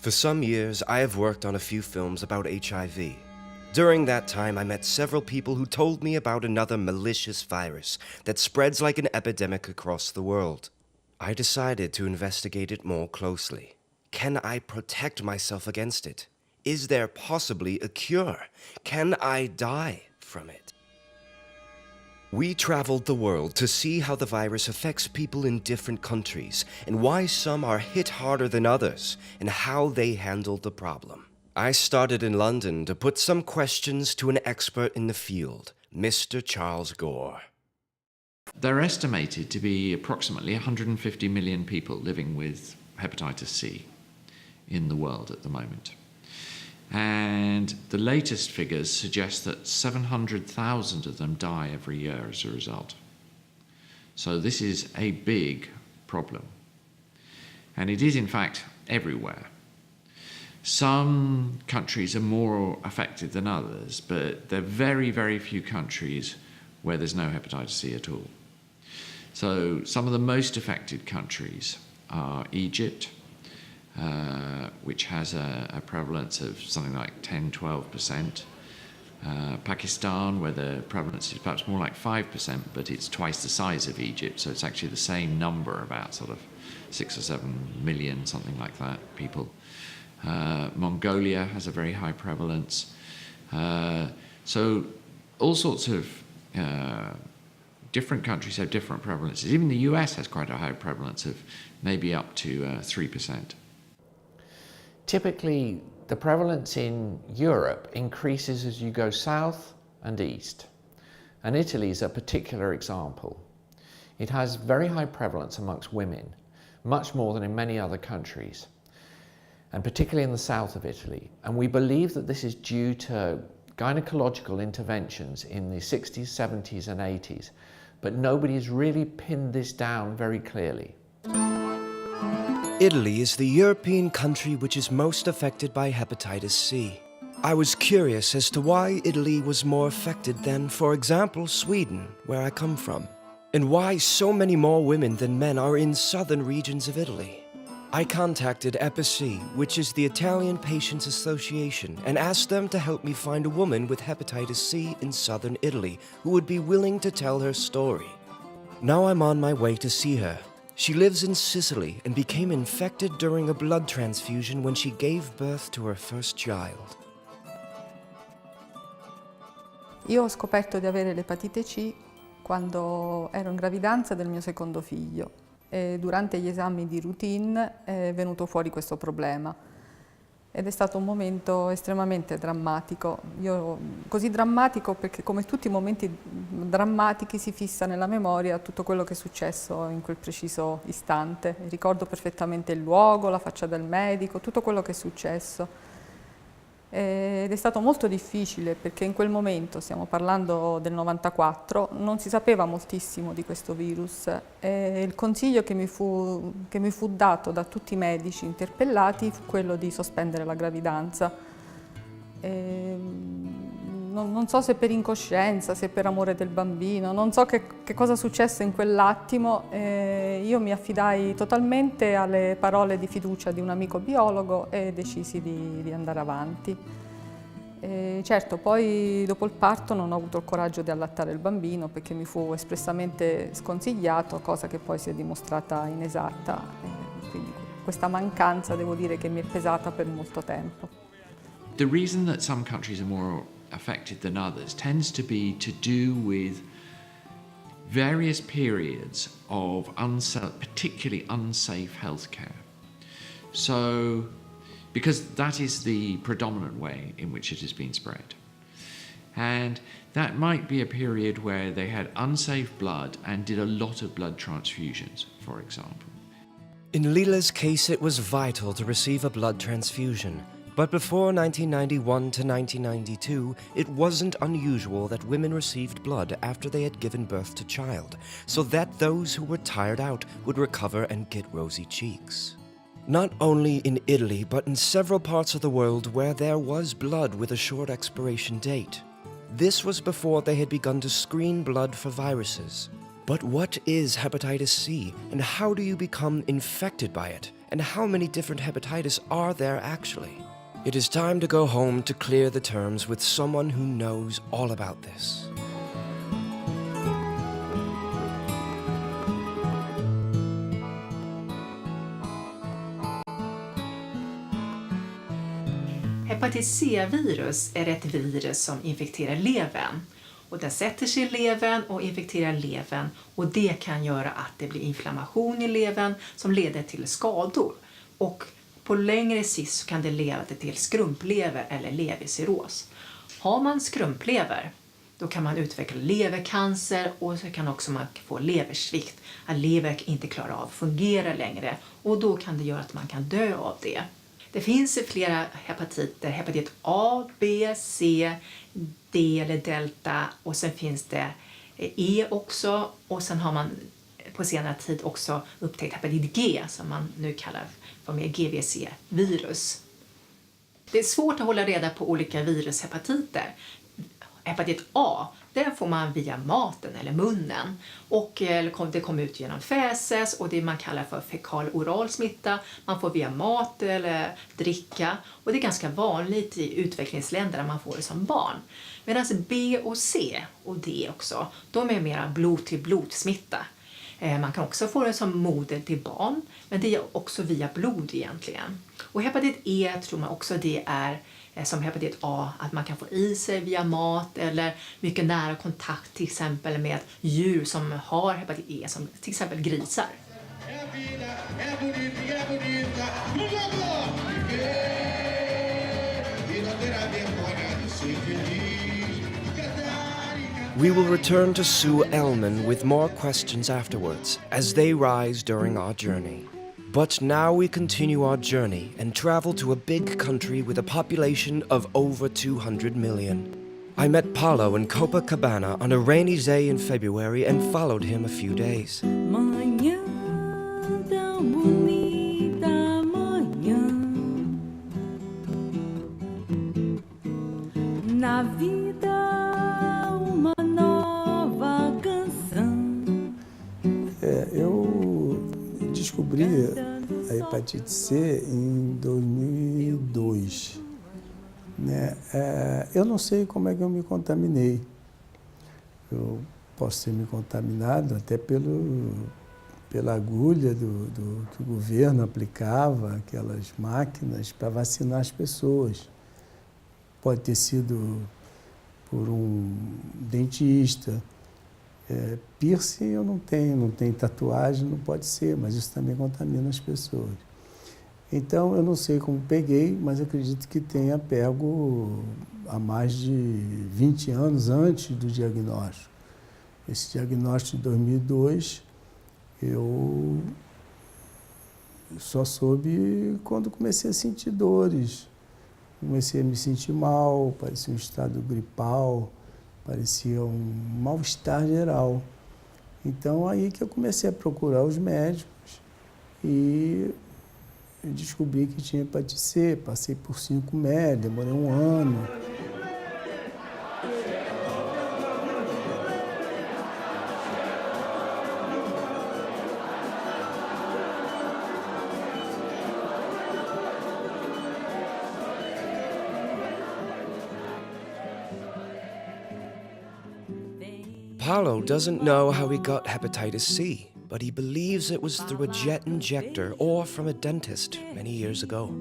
For some years, I have worked on a few films about HIV. During that time, I met several people who told me about another malicious virus that spreads like an epidemic across the world. I decided to investigate it more closely. Can I protect myself against it? Is there possibly a cure? Can I die from it? We traveled the world to see how the virus affects people in different countries and why some are hit harder than others and how they handled the problem. I started in London to put some questions to an expert in the field, Mr. Charles Gore. There are estimated to be approximately 150 million people living with hepatitis C in the world at the moment. And the latest figures suggest that 700,000 of them die every year as a result. So this is a big problem. And it is, in fact, everywhere. Some countries are more affected than others, but there are very, very few countries where there's no hepatitis C at all. So some of the most affected countries are Egypt, which has a prevalence of something like 10-12%. Pakistan, where the prevalence is perhaps more like 5%, but it's twice the size of Egypt, so it's actually the same number, about sort of 6 or 7 million, something like that, people. Mongolia has a very high prevalence. So all sorts of different countries have different prevalences. Even the US has quite a high prevalence of maybe up to 3%. Typically, the prevalence in Europe increases as you go south and east. And Italy is a particular example. It has very high prevalence amongst women, much more than in many other countries, and particularly in the south of Italy. And we believe that this is due to gynecological interventions in the 60s, 70s and 80s, but nobody has really pinned this down very clearly. Italy is the European country which is most affected by hepatitis C. I was curious as to why Italy was more affected than, for example, Sweden, where I come from, and why so many more women than men are in southern regions of Italy. I contacted EPIC, which is the Italian Patients Association, and asked them to help me find a woman with hepatitis C in southern Italy who would be willing to tell her story. Now I'm on my way to see her. She lives in Sicily and became infected during a blood transfusion when she gave birth to her first child. Io ho scoperto di avere l'epatite C quando ero in gravidanza del mio secondo figlio e durante gli esami di routine è venuto fuori questo problema ed è stato un momento estremamente drammatico. Così drammatico perché, come tutti i momenti drammatici, si fissa nella memoria tutto quello che è successo in quel preciso istante. Ricordo perfettamente il luogo, la faccia del medico, tutto quello che è successo. Ed è stato molto difficile perché in quel momento, stiamo parlando del 94, non si sapeva moltissimo di questo virus e il consiglio che mi fu dato da tutti i medici interpellati fu quello di sospendere la gravidanza. Non so se per incoscienza, se per amore del bambino, non so che cosa successe in quell'attimo. Io mi affidai totalmente alle parole di fiducia di un amico biologo e decisi di andare avanti. Certo, poi dopo il parto non ho avuto il coraggio di allattare il bambino perché mi fu espressamente sconsigliato, cosa che poi si è dimostrata inesatta. Quindi questa mancanza devo dire che mi è pesata per molto tempo. The reason that some countries are more affected than others tends to be to do with various periods of particularly unsafe healthcare. So, because that is the predominant way in which it has been spread. And that might be a period where they had unsafe blood and did a lot of blood transfusions, for example. In Lila's case, it was vital to receive a blood transfusion. But before 1991 to 1992, it wasn't unusual that women received blood after they had given birth to child, so that those who were tired out would recover and get rosy cheeks. Not only in Italy, but in several parts of the world where there was blood with a short expiration date. This was before they had begun to screen blood for viruses. But what is hepatitis C, and how do you become infected by it? And how many different hepatitis are there actually? It is time to go home to clear the terms with someone who knows all about this. Hepatit C-virus är ett virus som infekterar levern. Och den sätter sig i levern och infekterar levern. Och det kan göra att det blir inflammation i levern som leder till skador. Och på längre sikt så kan det leda till skrumplever eller levercirros. Har man skrumplever, då kan man utveckla levercancer och så kan också man få leversvikt. Att lever inte klarar av att fungera längre och då kan det göra att man kan dö av det. Det finns flera hepatiter, hepatit A, B, C, D eller delta och sen finns det E också och sen har man på senare tid också upptäckt hepatit G som man nu kallar för mer GVC-virus. Det är svårt att hålla reda på olika virushepatiter. Hepatit A, den får man via maten eller munnen och det kommer ut genom fäses och det man kallar för fekal-oral smitta. Man får via mat eller dricka och det är ganska vanligt i utvecklingsländer där man får det som barn. Medan B och C och D också, de är mera blod-till-blod-smitta. Man kan också få det som moder till barn, men det är också via blod egentligen. Och hepatit E tror man också det är som hepatit A, att man kan få i sig via mat eller mycket nära kontakt till exempel med djur som har hepatit E, som till exempel grisar. We will return to Sue Ellman with more questions afterwards as they rise during our journey. But now we continue our journey and travel to a big country with a population of over 200 million. I met Paulo in Copacabana on a rainy day in February and followed him a few days. Manhã da bonita manhã, na vida uma nova canção. Eu descobri a hepatite C em 2002. Né? Eu não sei como é que eu me contaminei. Eu posso ter me contaminado até pela agulha que o governo aplicava, aquelas máquinas para vacinar as pessoas. Pode ter sido por um dentista. Piercing eu não tenho tatuagem, não pode ser, mas isso também contamina as pessoas. Então, eu não sei como peguei, mas acredito que tenha pego há mais de 20 anos antes do diagnóstico. Esse diagnóstico de 2002, eu só soube quando comecei a sentir dores. Comecei a me sentir mal, parecia um estado gripal, parecia um mal-estar geral. Então, aí que eu comecei a procurar os médicos e eu descobri que tinha hepatite C, passei por 5 médicos, demorei 1 ano. Paulo doesn't know how he got hepatitis C, but he believes it was through a jet injector or from a dentist many years ago.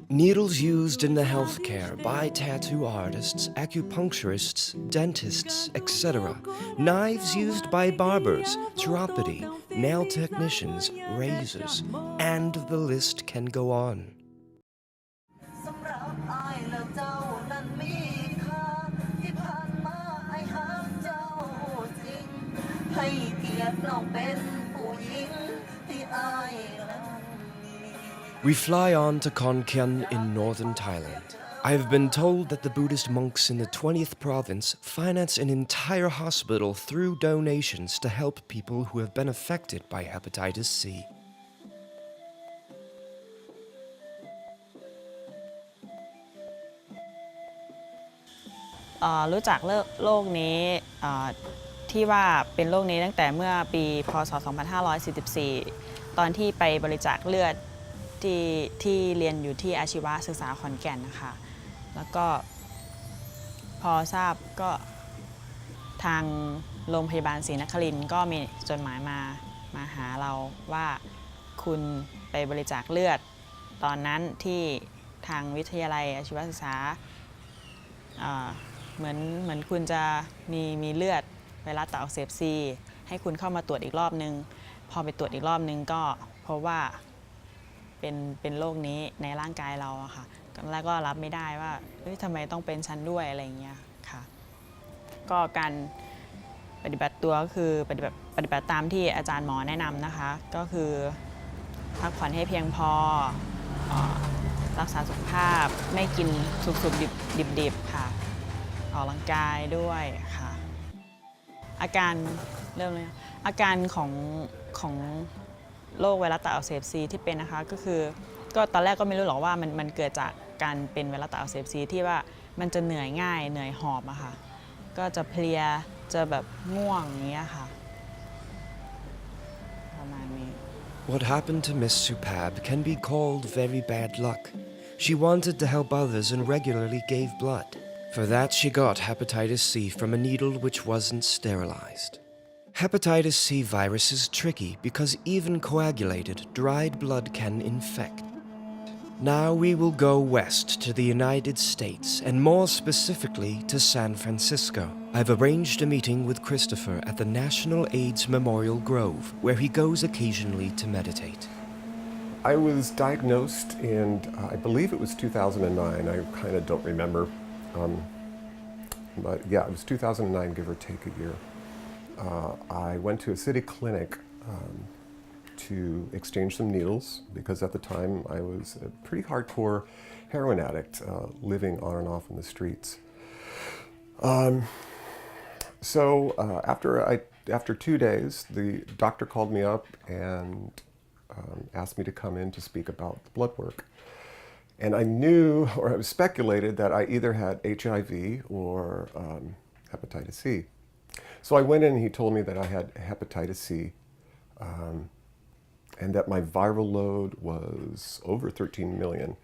Needles used in the healthcare by tattoo artists, acupuncturists, dentists, etc. Knives used by barbers, chiropody, nail technicians, razors, and the list can go on. We fly on to Khon Kaen in northern Thailand. I have been told that the Buddhist monks in the 20th province finance an entire hospital through donations to help people who have been affected by hepatitis C.รู้จักโรคนี้ที่ว่าเป็นโรคนี้ตั้งแต่เมื่อปีพศ 2544 ตอนที่ไปบริจาคเลือดที่เรียนอยู่ที่อาชีวศึกษาขอนแก่นนะคะแล้วก็พอทราบก็ทางโรงพยาบาลศรีนครินทร์ก็มีจดหมายมาหาเราว่าคุณไปบริจาคเลือดตอนนั้นที่ทางวิทยาลัยอาชีวศึกษาเหมือนคุณจะมีเลือดไวรัสตับอักเสบซีให้คุณเข้ามาตรวจอีกรอบนึงพอไปตรวจอีกรอบนึงก็พบว่าเป็นโรคนี้ในร่างกายเราอะค่ะแล้วก็รับไม่ได้ว่าทำไมต้องเป็นฉันด้วยอะไรอย่างเงี้ยค่ะก็การปฏิบัติตัวก็คือปฏิบัติตามที่อาจารย์หมอแนะนำนะคะก็คือพักผ่อนให้เพียงพอรักษาสุขภาพไม่กินสุกๆดิบๆค่ะออกกำลังกายด้วยค่ะอาการเริ่มเลยอาการของโรคไวรัสตับอักเสบซีที่เป็นนะคะก็คือก็ตอนแรกก็ไม่รู้หรอกว่ามันเกิดจากการเป็นไวรัสตับอักเสบซีที่ว่ามันจะเหนื่อยง่ายเหนื่อยหอบอะค่ะก็จะเพลียจะแบบง่วงอย่างเงี้ยค่ะประมาณนี้ What happened to Miss Supab can be called very bad luck. She wanted to help others and regularly gave blood. For that, she got hepatitis C from a needle which wasn't sterilized. Hepatitis C virus is tricky because even coagulated, dried blood can infect. Now we will go west to the United States, and more specifically to San Francisco. I've arranged a meeting with Christopher at the National AIDS Memorial Grove, where he goes occasionally to meditate. I was diagnosed in, I believe it was 2009. I kind of don't remember. But yeah, it was 2009, give or take a year. I went to a city clinic to exchange some needles because at the time I was a pretty hardcore heroin addict living on and off in the streets. So after 2 days, the doctor called me up and asked me to come in to speak about the blood work. And I knew, or I was speculated, that I either had HIV or hepatitis C. So I went in and he told me that I had hepatitis C and that my viral load was over 13 million.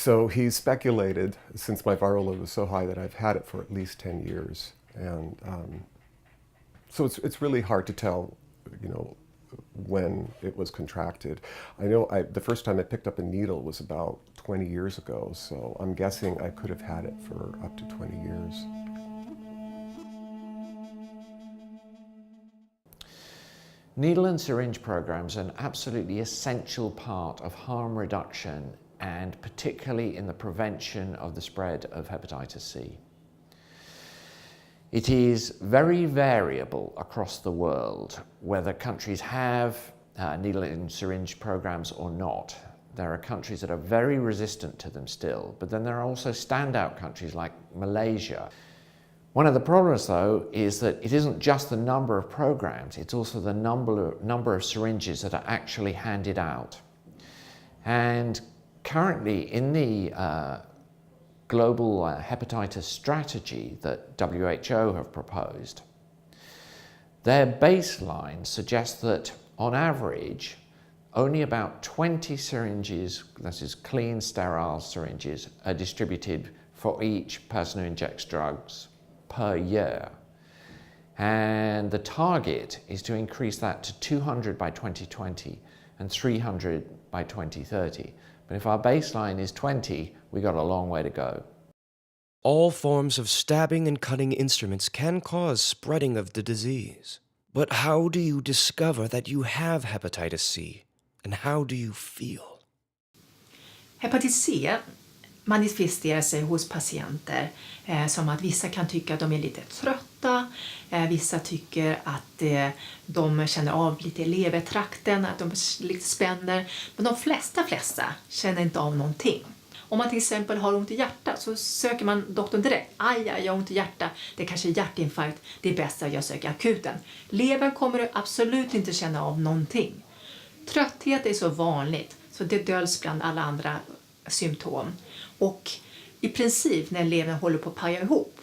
So he speculated, since my viral load was so high, that I've had it for at least 10 years. And so it's really hard to tell, you know, when it was contracted. I know the first time I picked up a needle was about 20 years ago, so I'm guessing I could have had it for up to 20 years. Needle and syringe programs are an absolutely essential part of harm reduction and particularly in the prevention of the spread of hepatitis C. It is very variable across the world whether countries have needle and syringe programs or not. There are countries that are very resistant to them still, but then there are also standout countries like Malaysia. One of the problems, though, is that it isn't just the number of programs, it's also the number of syringes that are actually handed out. And currently in the global hepatitis strategy that WHO have proposed, their baseline suggests that on average only about 20 syringes, that is clean sterile syringes, are distributed for each person who injects drugs per year. And the target is to increase that to 200 by 2020 and 300 by 2030. But if our baseline is 20, we got a long way to go. All forms of stabbing and cutting instruments can cause spreading of the disease. But how do you discover that you have hepatitis C? And how do you feel? Hepatit C manifesterar sig hos patienter som att vissa kan tycka att de är lite trötta, vissa tycker att de känner av lite i levertrakten, att de lite spänner, men de flesta känner inte av någonting. Om man till exempel har ont i hjärtat så söker man doktorn direkt. Aj, jag har ont i hjärtat, det kanske är hjärtinfarkt, det är bäst att jag söker akuten. Levern kommer du absolut inte känna av någonting. Trötthet är så vanligt så det döljs bland alla andra symptom. Och i princip när levern håller på att paja ihop,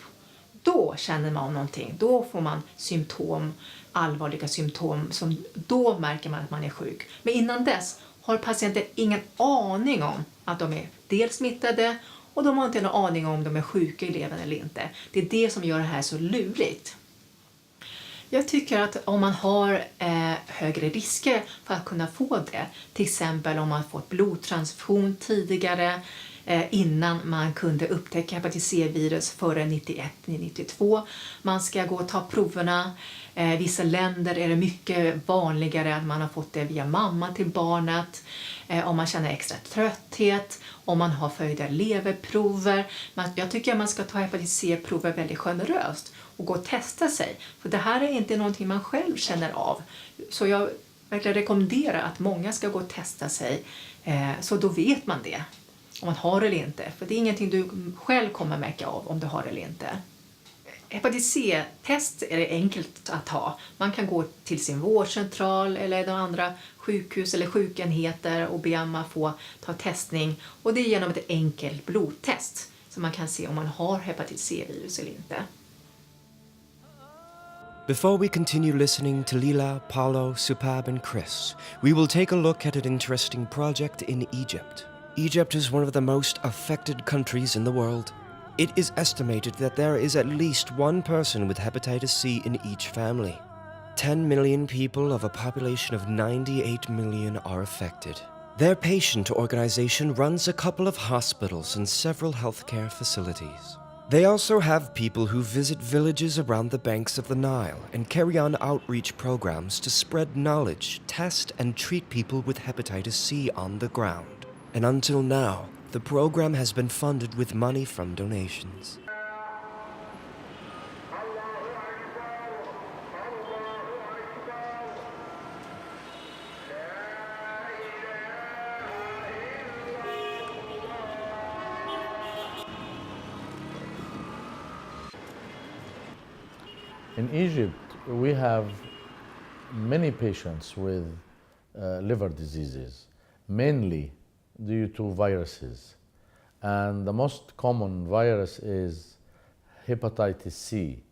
då känner man någonting. Då får man symptom, allvarliga symptom, som då märker man att man är sjuk. Men innan dess har patienter ingen aning om att de är dels smittade och de har inte en aning om de är sjuka i levern eller inte. Det är det som gör det här så lurigt. Jag tycker att om man har högre risker för att kunna få det, till exempel om man fått blodtransfusion tidigare innan man kunde upptäcka hepatit C-virus före 91-92. Man ska gå och ta proverna. I vissa länder är det mycket vanligare att man har fått det via mamma till barnet. Om man känner extra trötthet, om man har förhöjda leverprover. Jag tycker att man ska ta hepatit C-prover väldigt generöst och gå och testa sig. För det här är inte någonting man själv känner av. Så jag verkligen rekommenderar att många ska gå och testa sig. Så då vet man det. Om man har det eller inte. För det är ingenting du själv kommer märka av om du har det eller inte. Hepatit C-test är det enkelt att ha. Man kan gå till sin vårdcentral eller de andra sjukhus eller sjukenheter och be om att få ta testning. Och det är genom ett enkelt blodtest så man kan se om man har hepatit C-virus eller inte. Before we continue listening to Lila, Paulo, Supab, and Chris, we will take a look at an interesting project in Egypt. Egypt is one of the most affected countries in the world. It is estimated that there is at least one person with hepatitis C in each family. 10 million people of a population of 98 million are affected. Their patient organization runs a couple of hospitals and several healthcare facilities. They also have people who visit villages around the banks of the Nile and carry on outreach programs to spread knowledge, test, and treat people with hepatitis C on the ground. And until now, the program has been funded with money from donations. In Egypt, we have many patients with liver diseases, mainly due to viruses. And the most common virus is hepatitis C.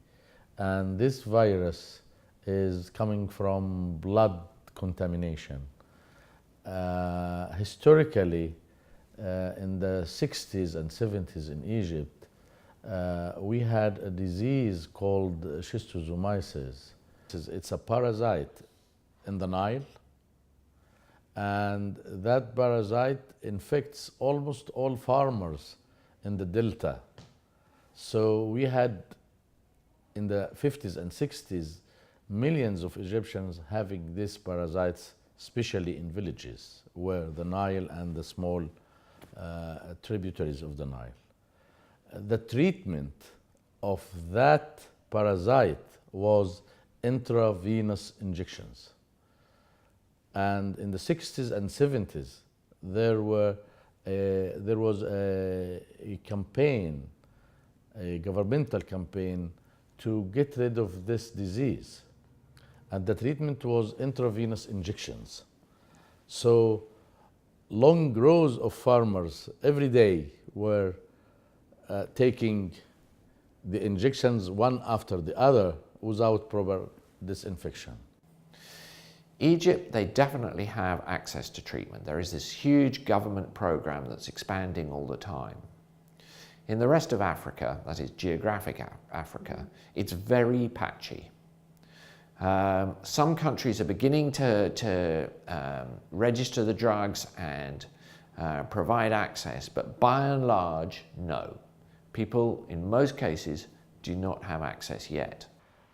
And this virus is coming from blood contamination. Historically, in the 60s and 70s in Egypt, we had a disease called schistosomiasis. It's a parasite in the Nile, and that parasite infects almost all farmers in the delta. So we had, in the 50s and 60s, millions of Egyptians having these parasites, especially in villages where the Nile and the small tributaries of the Nile. The treatment of that parasite was intravenous injections. And in the 60s and 70s, there was a campaign, a governmental campaign to get rid of this disease. And the treatment was intravenous injections. So long rows of farmers every day were taking the injections one after the other without proper disinfection. Egypt, they definitely have access to treatment. There is this huge government program that's expanding all the time. In the rest of Africa, that is geographic Africa, it's very patchy. Some countries are beginning to register the drugs and provide access, but by and large, no. People, in most cases, do not have access yet.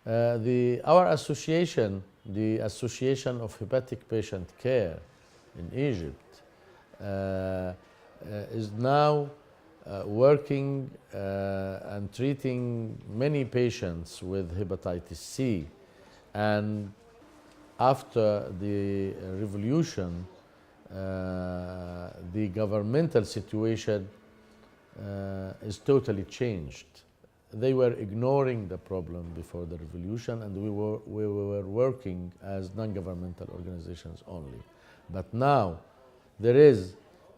Our association, the Association of Hepatic Patient Care in Egypt, is now working and treating many patients with hepatitis C. And after the revolution, the governmental situation is totally changed. They were ignoring the problem before the revolution, and we were working as non-governmental organizations only. But now there is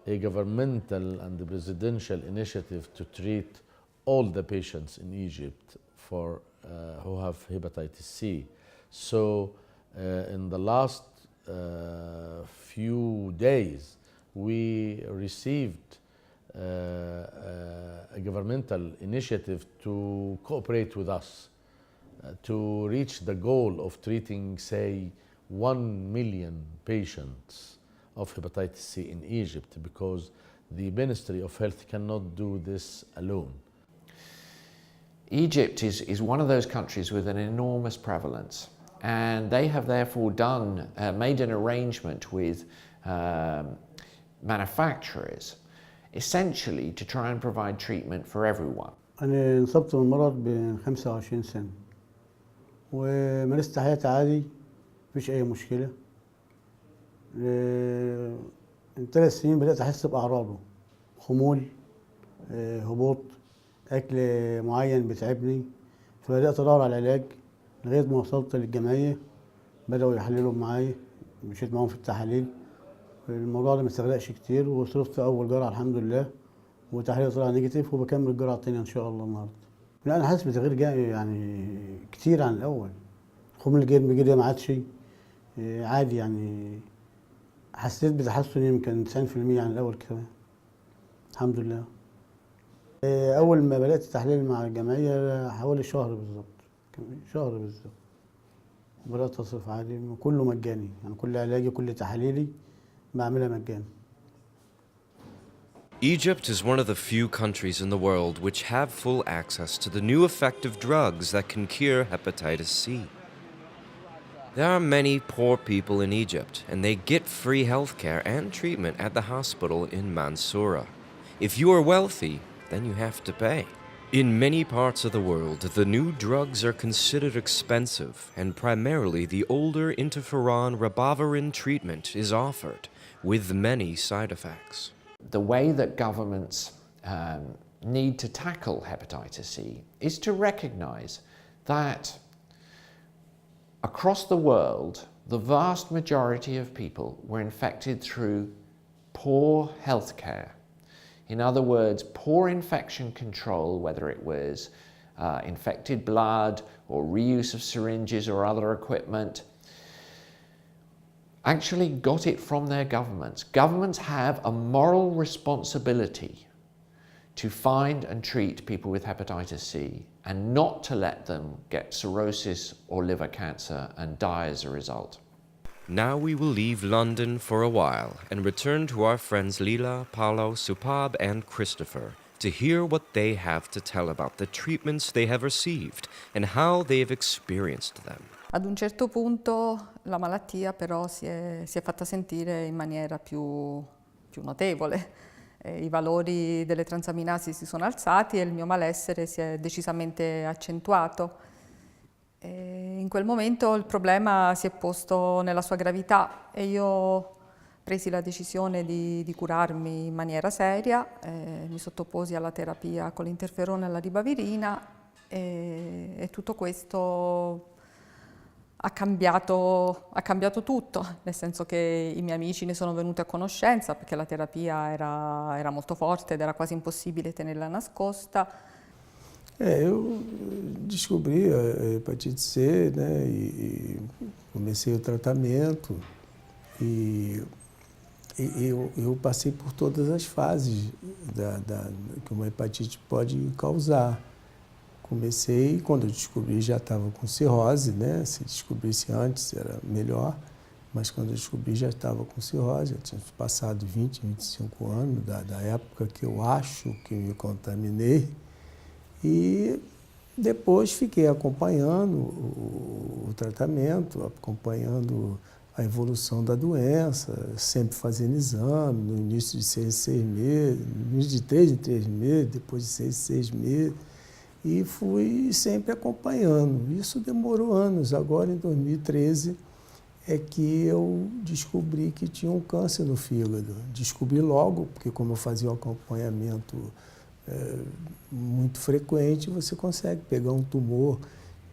a governmental and the presidential initiative to treat all the patients in Egypt for who have hepatitis C. So in the last few days, we received a governmental initiative to cooperate with us to reach the goal of treating, say, 1 million patients of hepatitis C in Egypt, because the Ministry of Health cannot do this alone. Egypt is one of those countries with an enormous prevalence, and they have therefore made an arrangement with manufacturers essentially to try and provide treatment for everyone. أنا انصبت بالمرض ب 25 سنة ومارست حياتي عادي، مفيش أي مشكلة. من 3 سنين بدأت أحس بأعراضه، خمول، هبوط، أكل معين بيتعبني، فبدأت أدور على العلاج لغاية ما وصلت للجمعية. بدأوا يحللوا معايا، مشيت معاهم في التحاليل. الموضوع ده ما استغرقش كتير وصرفت أول جرعة الحمد لله، وتحليل طلع نيجاتيف، وبكمل الجرعة التانية إن شاء الله النهاردة. لا أنا حاسس بتغيير يعني كتير عن الأول. خمول الجسم كده ما عادش عادي، يعني حسيت بتحسن يمكن 90% عن الأول كمان الحمد لله. أول ما بدأت التحليل مع الجمعية حوالي شهر بالظبط، شهر بالظبط بدأت أصرف عادي، كله مجاني، يعني كل علاجي كل تحاليلي بعملها مجاني. Egypt is one of the few countries in the world which have full access to the new effective drugs that can cure hepatitis C. There are many poor people in Egypt, and they get free healthcare and treatment at the hospital in Mansoura. If you are wealthy, then you have to pay. In many parts of the world, the new drugs are considered expensive, and primarily the older interferon ribavirin treatment is offered, with many side effects. The way that governments need to tackle hepatitis C is to recognize that across the world, the vast majority of people were infected through poor healthcare. In other words, poor infection control, whether it was infected blood or reuse of syringes or other equipment, actually got it from their governments. Governments have a moral responsibility to find and treat people with hepatitis C and not to let them get cirrhosis or liver cancer and die as a result. Now we will leave London for a while and return to our friends Lila, Paolo, Supab, and Christopher to hear what they have to tell about the treatments they have received and how they have experienced them. Ad un certo punto la malattia però si è fatta sentire in maniera più notevole. I valori delle transaminasi si sono alzati e il mio malessere si è decisamente accentuato. In quel momento il problema si è posto nella sua gravità e io presi la decisione di curarmi in maniera seria, mi sottoposi alla terapia con l'interferone e la ribavirina e tutto questo ha cambiato tutto, nel senso che i miei amici ne sono venuti a conoscenza perché la terapia era molto forte ed era quasi impossibile tenerla nascosta. Eu descobri a hepatite C, né, e comecei o tratamento e eu passei por todas as fases que uma hepatite pode causar. Comecei, quando eu descobri já estava com cirrose, né? Se descobrisse antes era melhor, mas quando eu descobri já estava com cirrose, eu tinha passado 20, 25 anos da época que eu acho que me contaminei. E depois fiquei acompanhando o tratamento, acompanhando a evolução da doença, sempre fazendo exame, no início de 6 em 6 meses, no início de 3 em 3 meses, depois de 6 em 6 meses. E fui sempre acompanhando. Isso demorou anos. Agora, em 2013, é que eu descobri que tinha um câncer no fígado. Descobri logo, porque como eu fazia um acompanhamento muito frequente, você consegue pegar um tumor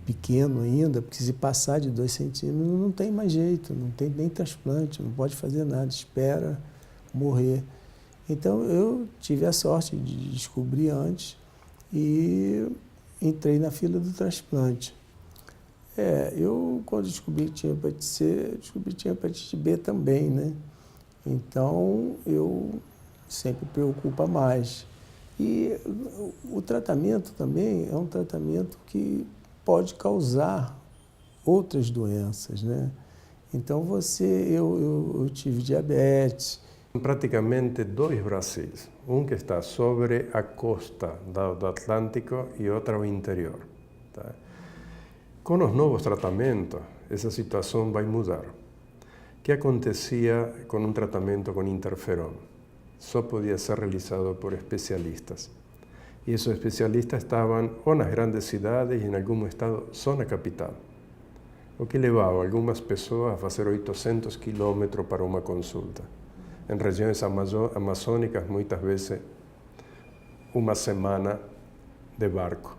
pequeno ainda, porque se passar de 2 centímetros não tem mais jeito, não tem nem transplante, não pode fazer nada, espera morrer. Então, eu tive a sorte de descobrir antes. E entrei na fila do transplante. Eu, quando descobri que tinha hepatite C, descobri que tinha hepatite B também, né? Então, eu sempre preocupa mais. E o tratamento também é um tratamento que pode causar outras doenças, né? Então, eu tive diabetes. Praticamente dois Brasis, que está sobre a costa do Atlântico e outro ao interior. Tá? Com os novos tratamentos, essa situação vai mudar. O que acontecia com um tratamento com interferon? Só podia ser realizado por especialistas. E esses especialistas estavam ou nas grandes cidades e, em algum estado, só na capital. O que levava algumas pessoas a fazer 800 quilômetros para uma consulta. Em regiões amazônicas, muitas vezes, uma semana de barco.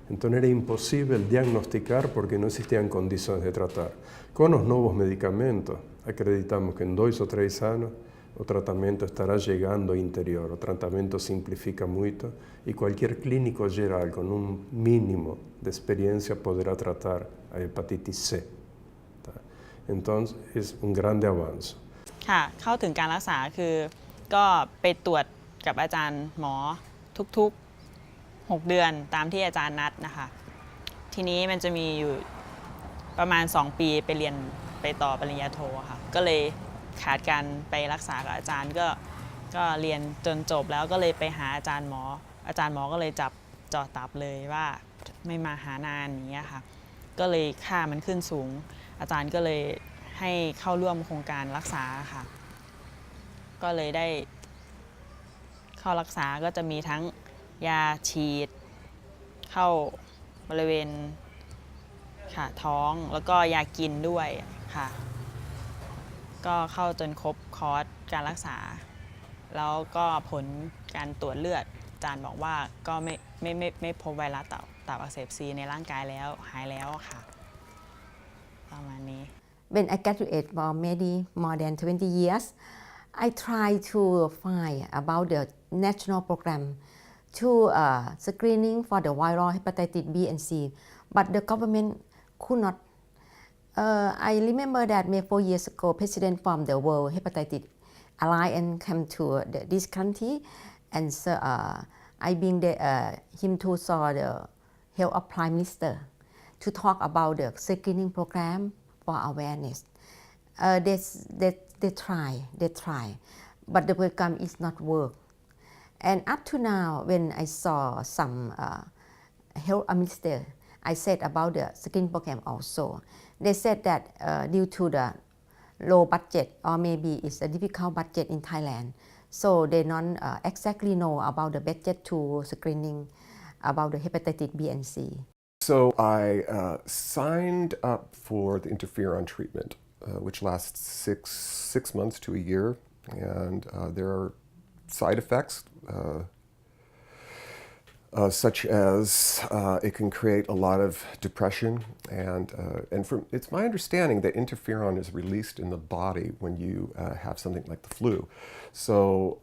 Então era impossível diagnosticar porque não existiam condições de tratar. Com os novos medicamentos, acreditamos que em 2 ou 3 anos o tratamento estará chegando ao interior. O tratamento simplifica muito e qualquer clínico geral com um mínimo de experiência poderá tratar a hepatite C. Tá? Então, é um grande avanço. ค่ะเข้าถึงการรักษาคือก็ไปตรวจกับอาจารย์หมอทุกๆ6 เดือนตามที่อาจารย์นัดนะคะทีนี้มันจะมีอยู่ประมาณ2 ปีไปเรียนไปต่อปริญญาโทค่ะก็เลยขาดการไปรักษากับอาจารย์ก็เรียนจนจบแล้วก็เลยไปหาอาจารย์หมอก็เลยจับเจาะตับเลยว่าไม่มาหานานอย่างเงี้ยค่ะก็เลยค่ามันขึ้นสูงอาจารย์ก็เลยให้เข้าร่วมโครงการรักษาค่ะก็เลยได้เข้ารักษาก็จะมีทั้งยาฉีดเข้าบริเวณค่ะท้องแล้วก็ยากินด้วยค่ะก็เข้าจนครบคอร์สการรักษาแล้วก็ผลการตรวจเลือดอาจารย์บอกว่าก็ไม่พบไวรัสตับอักเสบซีในร่างกายแล้วหายแล้วค่ะประมาณนี้When I graduate for maybe more than 20 years, I try to find about the national program to screening for the viral hepatitis B and C, but the government could not. I remember that maybe 4 years ago, President from the World Hepatitis Alliance came to this country, and so I bring him to saw the health of Prime Minister to talk about the screening program for awareness. They try, but the program is not work. And up to now, when I saw some health minister, I said about the screening program also. They said that due to the low budget or maybe it's a difficult budget in Thailand, so they don't exactly know about the budget to screening about the hepatitis B and C. So I signed up for the interferon treatment, which lasts six months to a year, and there are side effects such as it can create a lot of depression, and it's my understanding that interferon is released in the body when you have something like the flu. So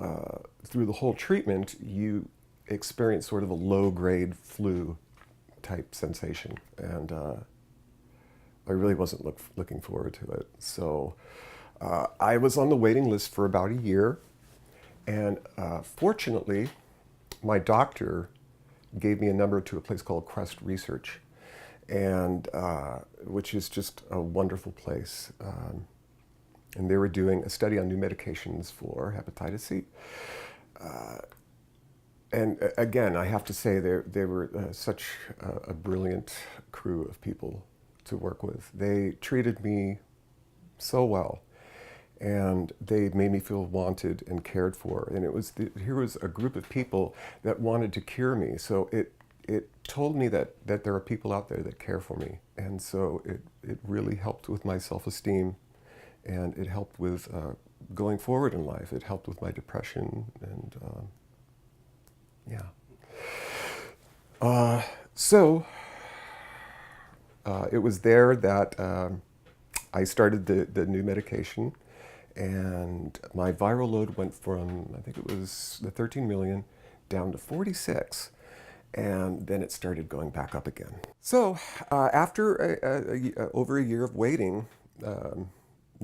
through the whole treatment, you experience sort of a low-grade flu type sensation, and I really wasn't looking forward to it. So I was on the waiting list for about a year, and fortunately my doctor gave me a number to a place called Crest Research, and which is just a wonderful place, and they were doing a study on new medications for hepatitis C. And again, I have to say they were such a brilliant crew of people to work with. They treated me so well, and they made me feel wanted and cared for. And here was a group of people that wanted to cure me. So it told me that there are people out there that care for me. And so it really helped with my self-esteem, and it helped with going forward in life. It helped with my depression, and so it was there that I started the new medication, and my viral load went from, I think it was the 13 million down to 46. And then it started going back up again. So after over a year of waiting,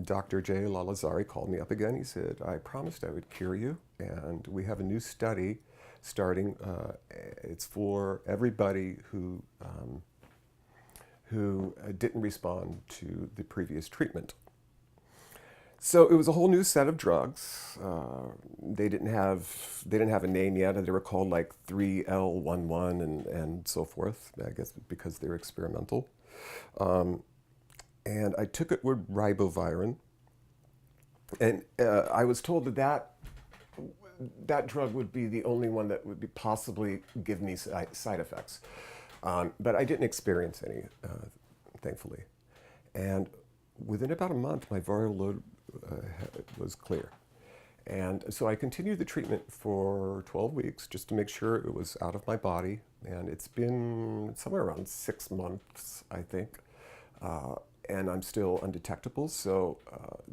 Dr. Jay Lalazari called me up again. He said, I promised I would cure you, and we have a new study starting. It's for everybody who didn't respond to the previous treatment. So it was a whole new set of drugs. They didn't have a name yet. They were called like 3L11 and so forth, I guess because they're experimental. And I took it with ribavirin. And I was told that drug would be the only one that would possibly give me side effects. But I didn't experience any, thankfully. And within about a month, my viral load was clear. And so I continued the treatment for 12 weeks just to make sure it was out of my body. And it's been somewhere around 6 months, I think. And I'm still undetectable, so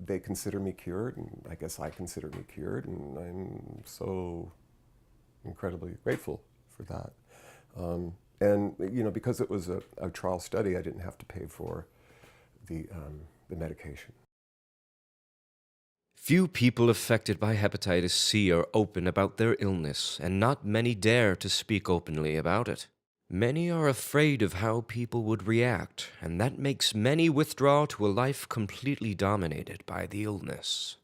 they consider me cured, and I guess I consider me cured, and I'm so incredibly grateful for that. And you know, because it was a trial study, I didn't have to pay for the medication. Few people affected by hepatitis C are open about their illness, and not many dare to speak openly about it. Many are afraid of how people would react, and that makes many withdraw to a life completely dominated by the illness.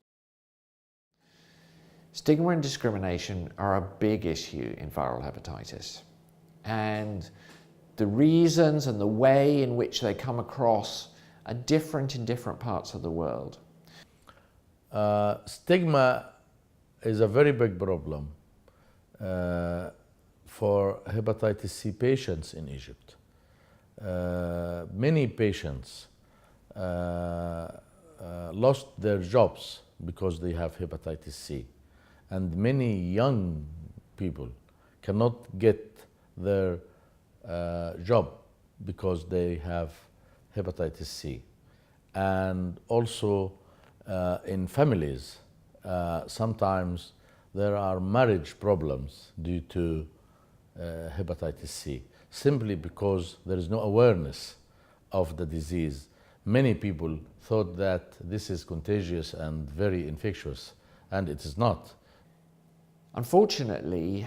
Stigma and discrimination are a big issue in viral hepatitis. And the reasons and the way in which they come across are different in different parts of the world. Stigma is a very big problem for hepatitis C patients in Egypt. Many patients lost their jobs because they have hepatitis C, and many young people cannot get their job because they have hepatitis C. And also in families, sometimes there are marriage problems due to hepatitis C, simply because there is no awareness of the disease. Many people thought that this is contagious and very infectious, and it is not. Unfortunately,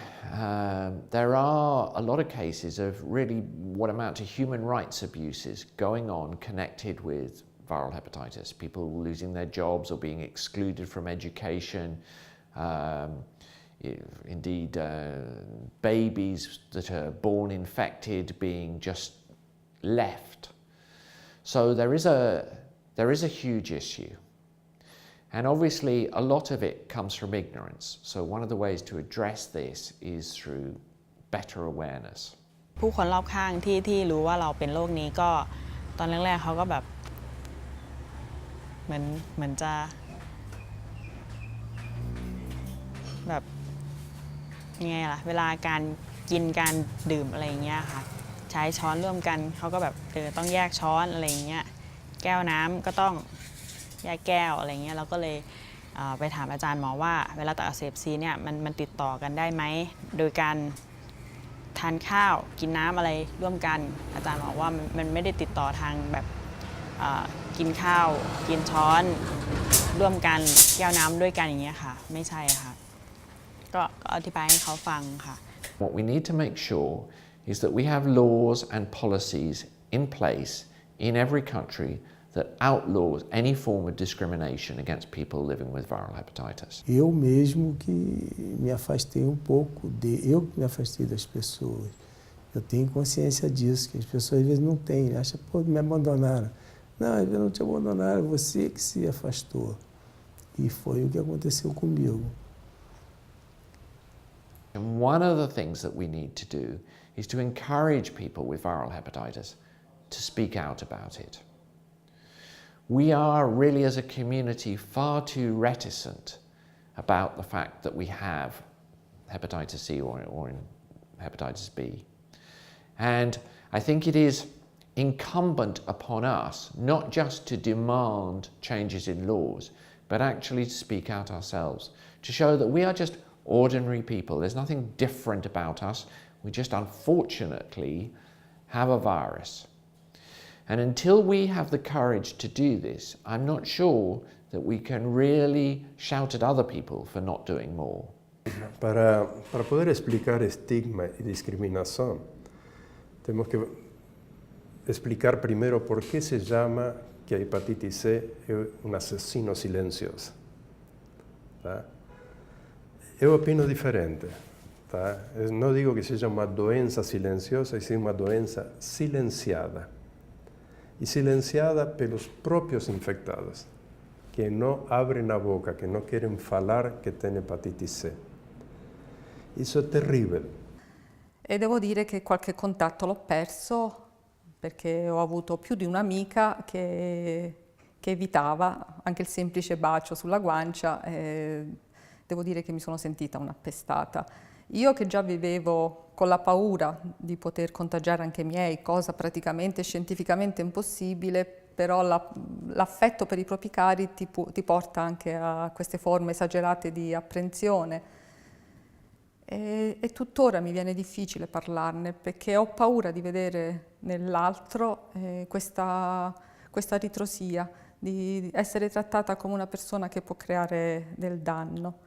there are a lot of cases of really what amount to human rights abuses going on connected with viral hepatitis. People losing their jobs or being excluded from education. Indeed, babies that are born infected being just left. So there is a huge issue. And obviously a lot of it comes from ignorance. So one of the ways to address this is through better awareness. ผู้คนรอบข้างที่รู้ว่าเราเป็นโรคนี้ก็ตอนแรกๆเขาก็แบบเหมือนจะแบบยังไงล่ะเวลาการกินการดื่มอะไรอย่างเงี้ยค่ะใช้ช้อนร่วมกันเขาก็แบบต้องแยกช้อนอะไรอย่างเงี้ยแก้วน้ำก็ต้องแยกแก้วอะไรเงี้ยเราก็เลยไปถามอาจารย์หมอว่าเวลาตับอักเสบซีเนี่ยมันติดต่อกันได้ไหมโดยการทานข้าวกินน้ำอะไรร่วมกันอาจารย์บอกว่ามันไม่ได้ติดต่อทางแบบกินข้าวกินช้อนร่วมกันแก้วน้ำด้วยกันอย่างเงี้ยค่ะไม่ใช่ค่ะก็อธิบายให้เขาฟังค่ะ What we need to make sure is that we have laws and policies in place in every country that outlaws any form of discrimination against people living with viral hepatitis. Eu mesmo que me afastei um pouco, eu que me afastei das pessoas. Eu tenho consciência disso, que as pessoas às vezes não têm, acham, pô, me abandonaram. Não, eles não te abandonaram, você que se afastou. E foi o que aconteceu comigo. And one of the things that we need to do is to encourage people with viral hepatitis to speak out about it. We are really, as a community, far too reticent about the fact that we have hepatitis C or hepatitis B. And I think it is incumbent upon us not just to demand changes in laws, but actually to speak out ourselves, to show that we are just ordinary people. There's nothing different about us. We just unfortunately have a virus. And until we have the courage to do this, I'm not sure that we can really shout at other people for not doing more. Para poder explicar estigma y discriminación, tenemos que explicar primero por qué se llama que a hepatitis C es un asesino silencioso. Tá? Eu opino diferente. Tá? Não digo que seja uma doença silenciosa, e sim uma doença silenciada. E silenciada pelos próprios infectados, que não abrem a boca, que não querem falar que têm hepatite C. Isso è terribile. E devo dire che qualche contatto l'ho perso perché ho avuto più di un'amica che evitava anche il semplice bacio sulla guancia e devo dire che mi sono sentita un'appestata. Io che già vivevo con la paura di poter contagiare anche i miei, cosa praticamente scientificamente impossibile, però l'affetto per i propri cari ti porta anche a queste forme esagerate di apprensione. E tuttora mi viene difficile parlarne perché ho paura di vedere nell'altro questa ritrosia, di essere trattata come una persona che può creare del danno.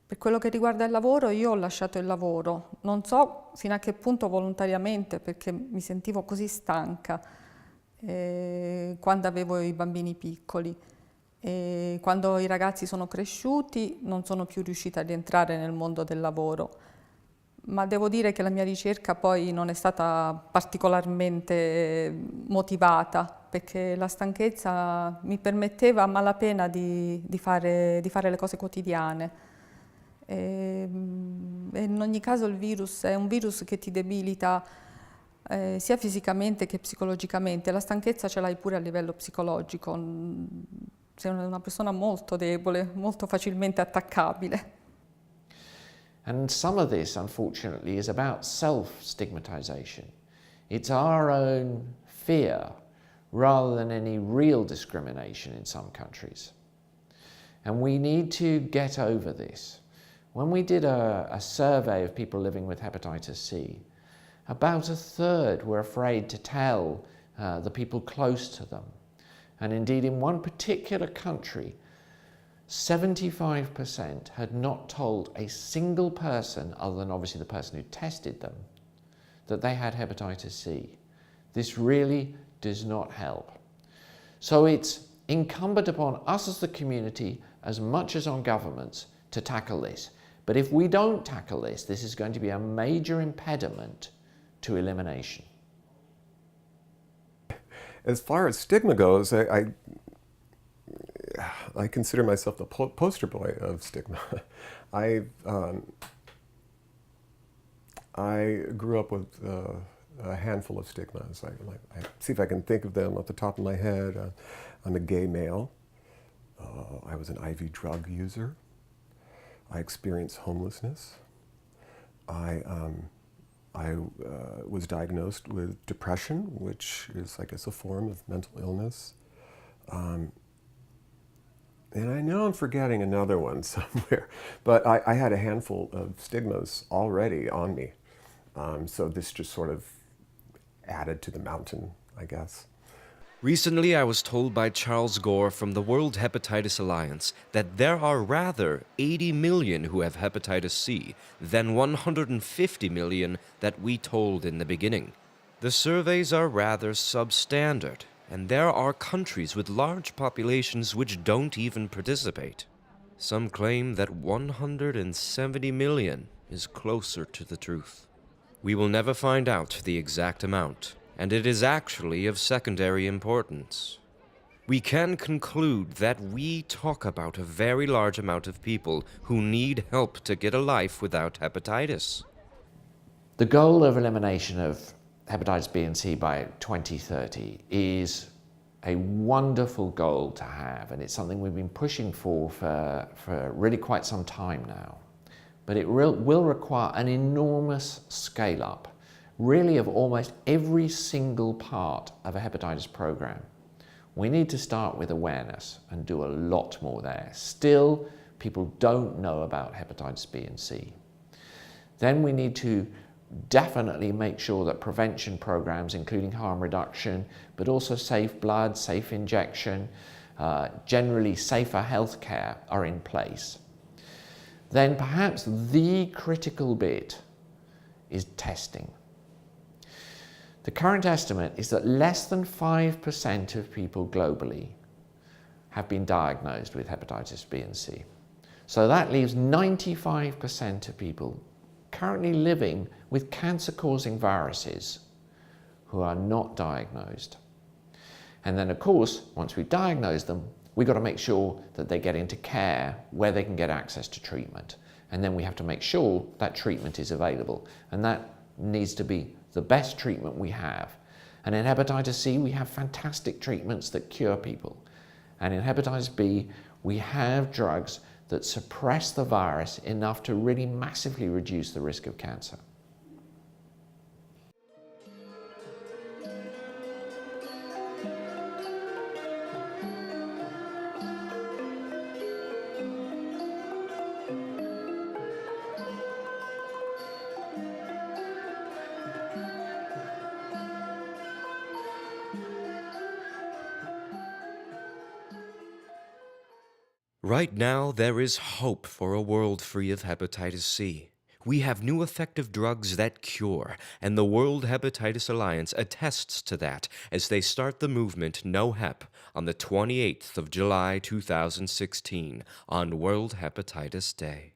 Per quello che riguarda il lavoro, io ho lasciato il lavoro, non so fino a che punto volontariamente perché mi sentivo così stanca quando avevo i bambini piccoli. E quando i ragazzi sono cresciuti non sono più riuscita a rientrare nel mondo del lavoro, ma devo dire che la mia ricerca poi non è stata particolarmente motivata perché la stanchezza mi permetteva a malapena di fare le cose quotidiane. E in ogni caso il virus è un virus che ti debilita sia fisicamente che psicologicamente. La stanchezza ce l'hai pure a livello psicologico. Sei una persona molto debole, molto facilmente attaccabile. And some of this, unfortunately, is about self-stigmatization. It's our own fear rather than any real discrimination in some countries. And we need to get over this. When we did a survey of people living with hepatitis C, about a third were afraid to tell the people close to them. And indeed, in one particular country, 75% had not told a single person, other than obviously the person who tested them, that they had hepatitis C. This really does not help. So it's incumbent upon us as the community, as much as on governments, to tackle this. But if we don't tackle this, this is going to be a major impediment to elimination. As far as stigma goes, I consider myself the poster boy of stigma. I grew up with a handful of stigmas. I see if I can think of them off the top of my head. I'm a gay male. I was an IV drug user. I experienced homelessness. I was diagnosed with depression, which is, I guess, a form of mental illness. And I know I'm forgetting another one somewhere, but I had a handful of stigmas already on me. So this just sort of added to the mountain, I guess. Recently, I was told by Charles Gore from the World Hepatitis Alliance that there are rather 80 million who have hepatitis C than 150 million that we told in the beginning. The surveys are rather substandard, and there are countries with large populations which don't even participate. Some claim that 170 million is closer to the truth. We will never find out the exact amount, and it is actually of secondary importance. We can conclude that we talk about a very large amount of people who need help to get a life without hepatitis. The goal of elimination of hepatitis B and C by 2030 is a wonderful goal to have, and it's something we've been pushing for really quite some time now. But it will require an enormous scale-up, really of almost every single part of a hepatitis program. We need to start with awareness and do a lot more there. Still, people don't know about hepatitis B and C. Then we need to definitely make sure that prevention programs, including harm reduction, but also safe blood, safe injection, generally safer healthcare are in place. Then perhaps the critical bit is testing. The current estimate is that less than 5% of people globally have been diagnosed with hepatitis B and C. So that leaves 95% of people currently living with cancer-causing viruses who are not diagnosed. And then, of course, once we diagnose them, we've got to make sure that they get into care where they can get access to treatment. And then we have to make sure that treatment is available. And that needs to be the best treatment we have. And in hepatitis C, we have fantastic treatments that cure people. And in hepatitis B, we have drugs that suppress the virus enough to really massively reduce the risk of cancer. Right now, there is hope for a world free of hepatitis C. We have new effective drugs that cure, and the World Hepatitis Alliance attests to that as they start the movement No Hep on the 28th of July 2016 on World Hepatitis Day.